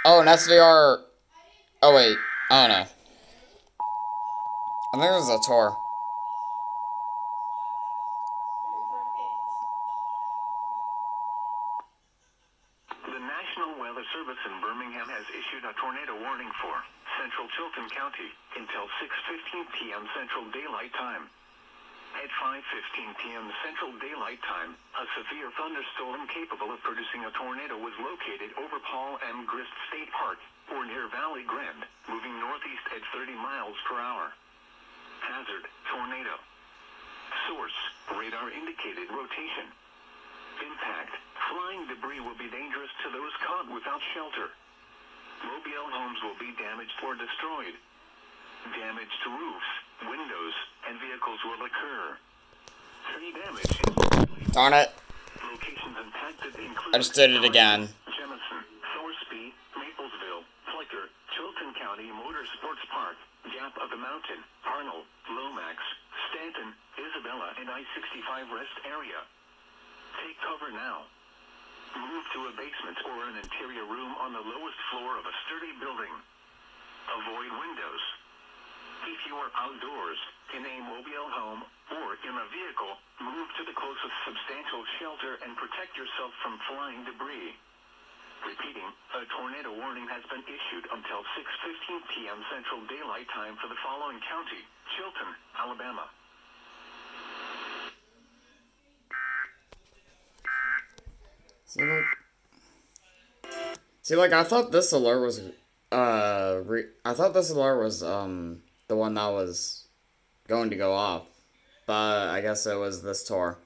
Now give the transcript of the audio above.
Oh, an SVR. Oh, wait. I don't know. I think it was a tour. The National Weather Service in Birmingham has issued a tornado warning for central Chilton County until 6:15 p.m. Central Daylight Time. At 5:15 p.m. Central Daylight Time, a severe thunderstorm capable of producing a tornado was located over Paul M. Grist State Park, or near Valley Grande, moving northeast at 30 miles per hour. Hazard, tornado. Source, radar indicated rotation. Impact, flying debris will be dangerous to those caught without shelter. Mobile homes will be damaged or destroyed. Damage to roofs, windows, and vehicles will occur. Tree damage is Darn it. locations impacted I include just did it Clayton, again. Jemison, Thorsby, Maplesville, Flicker, Chilton County Motorsports Park, Gap of the Mountain, Arnold, Lomax, Stanton, Isabella, and I-65 rest area. Take cover now. Move to a basement or an interior room on the lowest floor of a sturdy building. Avoid windows. If you are outdoors, in a mobile home, or in a vehicle, move to the closest substantial shelter and protect yourself from flying debris. Repeating, a tornado warning has been issued until 6:15 p.m. Central Daylight Time for the following county: Chilton, Alabama. See, like I thought this alert was, I thought this alert was, the one that was going to go off, but I guess it was this tour.